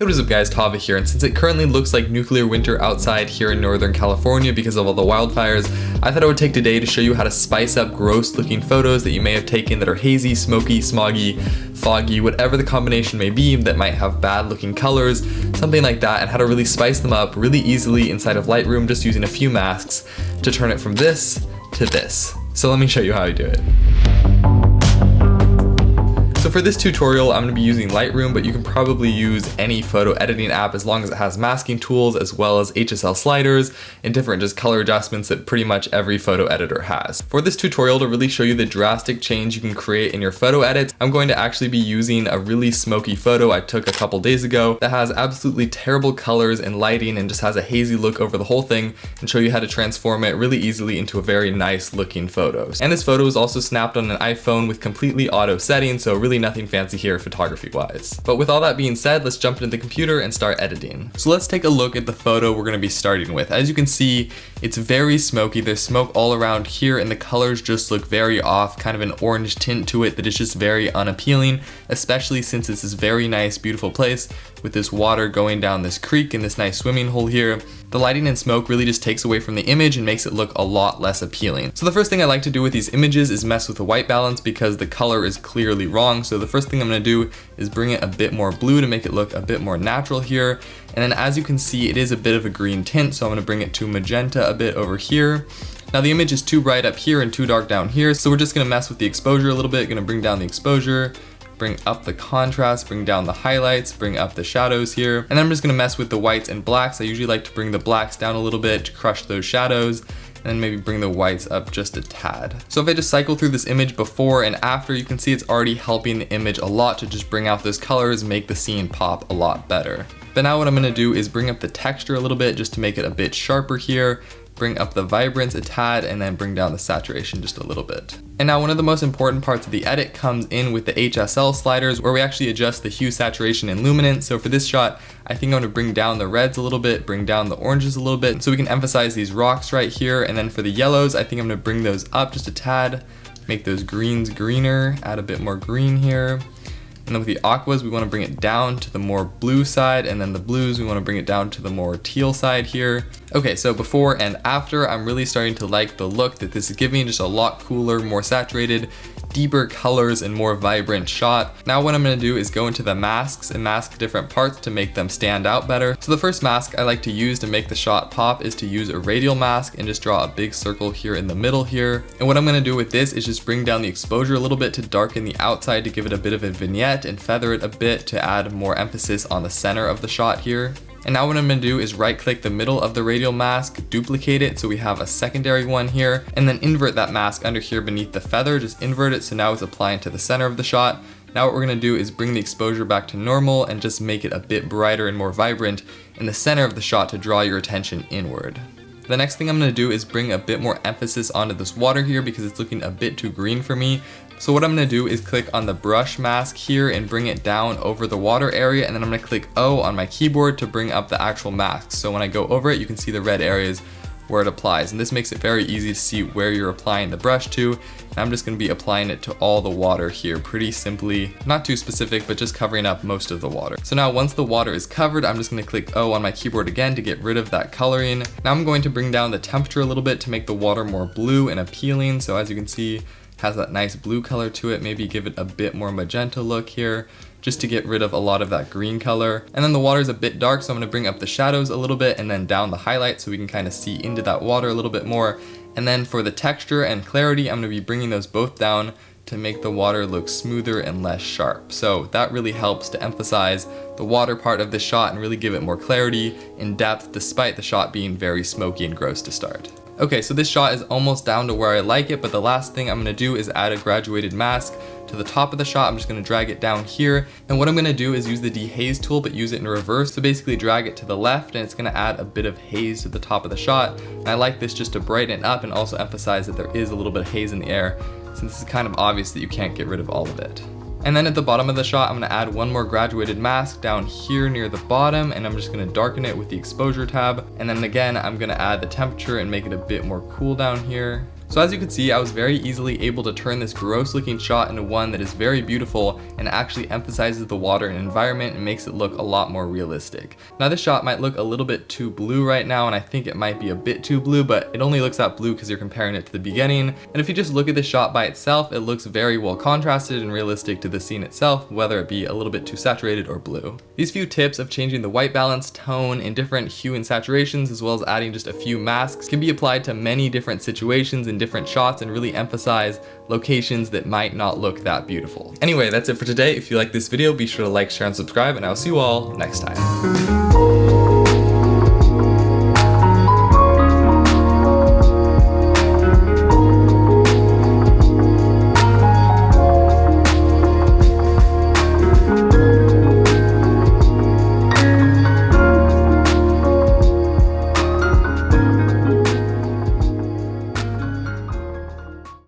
Hey, what is up guys, Tava here, and since it currently looks like nuclear winter outside here in Northern California because of all the wildfires, I thought I would take today to show you how to spice up gross looking photos that you may have taken that are hazy, smoky, smoggy, foggy, whatever the combination may be that might have bad looking colors, something like that, and how to really spice them up really easily inside of Lightroom just using a few masks to turn it from this to this. So let me show you how I do it. So for this tutorial, I'm going to be using Lightroom, but you can probably use any photo editing app as long as it has masking tools as well as HSL sliders and different just color adjustments that pretty much every photo editor has. For this tutorial to really show you the drastic change you can create in your photo edits, I'm going to actually be using a really smoky photo I took a couple days ago that has absolutely terrible colors and lighting and just has a hazy look over the whole thing, and show you how to transform it really easily into a very nice looking photo. And this photo is also snapped on an iPhone with completely auto settings, so really nothing fancy here photography wise. But with all that being said, let's jump into the computer and start editing. So let's take a look at the photo we're going to be starting with. As you can see, it's very smoky. There's smoke all around here and the colors just look very off, kind of an orange tint to it that is just very unappealing, especially since it's this very nice, beautiful place with this water going down this creek and this nice swimming hole here. The lighting and smoke really just takes away from the image and makes it look a lot less appealing. So the first thing I like to do with these images is mess with the white balance because the color is clearly wrong. So the first thing I'm going to do is bring it a bit more blue to make it look a bit more natural here. And then as you can see, it is a bit of a green tint, so I'm going to bring it to magenta a bit over here. Now the image is too bright up here and too dark down here, so we're just going to mess with the exposure a little bit. Going to bring down the exposure, bring up the contrast, bring down the highlights, bring up the shadows here. And then I'm just gonna mess with the whites and blacks. I usually like to bring the blacks down a little bit to crush those shadows, and then maybe bring the whites up just a tad. So if I just cycle through this image before and after, you can see it's already helping the image a lot to just bring out those colors, make the scene pop a lot better. But now what I'm gonna do is bring up the texture a little bit just to make it a bit sharper here, bring up the vibrance a tad, and then bring down the saturation just a little bit. And now one of the most important parts of the edit comes in with the HSL sliders, where we actually adjust the hue, saturation, and luminance. So for this shot, I think I'm gonna bring down the reds a little bit, bring down the oranges a little bit, so we can emphasize these rocks right here. And then for the yellows, I think I'm gonna bring those up just a tad, make those greens greener, add a bit more green here. And then with the aquas, we want to bring it down to the more blue side, and then the blues, we want to bring it down to the more teal side here. Okay, so before and after, I'm really starting to like the look that this is giving, just a lot cooler, more saturated, deeper colors, and more vibrant shot. Now what I'm going to do is go into the masks and mask different parts to make them stand out better. So the first mask I like to use to make the shot pop is to use a radial mask and just draw a big circle here in the middle here. And what I'm going to do with this is just bring down the exposure a little bit to darken the outside to give it a bit of a vignette, and feather it a bit to add more emphasis on the center of the shot here. And now what I'm going to do is right click the middle of the radial mask, duplicate it so we have a secondary one here, and then invert that mask under here beneath the feather. Just invert it so now it's applying to the center of the shot. Now what we're going to do is bring the exposure back to normal and just make it a bit brighter and more vibrant in the center of the shot to draw your attention inward. The next thing I'm going to do is bring a bit more emphasis onto this water here because it's looking a bit too green for me. So what I'm going to do is click on the brush mask here and bring it down over the water area, and then I'm going to click O on my keyboard to bring up the actual mask. So when I go over it, you can see the red areas where it applies, and this makes it very easy to see where you're applying the brush to. And I'm just going to be applying it to all the water here pretty simply, not too specific, but just covering up most of the water. So now once the water is covered, I'm just going to click O on my keyboard again to get rid of that coloring. Now I'm going to bring down the temperature a little bit to make the water more blue and appealing. So as you can see, has that nice blue color to it. Maybe give it a bit more magenta look here, just to get rid of a lot of that green color. And then the water is a bit dark, so I'm going to bring up the shadows a little bit and then down the highlights so we can kind of see into that water a little bit more. And then for the texture and clarity, I'm going to be bringing those both down to make the water look smoother and less sharp. So that really helps to emphasize the water part of the shot and really give it more clarity and depth despite the shot being very smoky and gross to start. Okay, so this shot is almost down to where I like it, but the last thing I'm going to do is add a graduated mask to the top of the shot. I'm just going to drag it down here, and what I'm going to do is use the dehaze tool but use it in reverse. So basically drag it to the left, and it's going to add a bit of haze to the top of the shot. And I like this just to brighten it up and also emphasize that there is a little bit of haze in the air, since it's kind of obvious that you can't get rid of all of it. And then at the bottom of the shot, I'm going to add one more graduated mask down here near the bottom, and I'm just going to darken it with the exposure tab. And then again, I'm going to add the temperature and make it a bit more cool down here. So as you can see, I was very easily able to turn this gross looking shot into one that is very beautiful and actually emphasizes the water and environment and makes it look a lot more realistic. Now this shot might look a little bit too blue right now, and I think it might be a bit too blue, but it only looks that blue because you're comparing it to the beginning. And if you just look at the shot by itself, it looks very well contrasted and realistic to the scene itself, whether it be a little bit too saturated or blue. These few tips of changing the white balance, tone, and different hue and saturations, as well as adding just a few masks, can be applied to many different situations and different shots and really emphasize locations that might not look that beautiful. Anyway, that's it for today. If you like this video, be sure to like, share, and subscribe, and I'll see you all next time.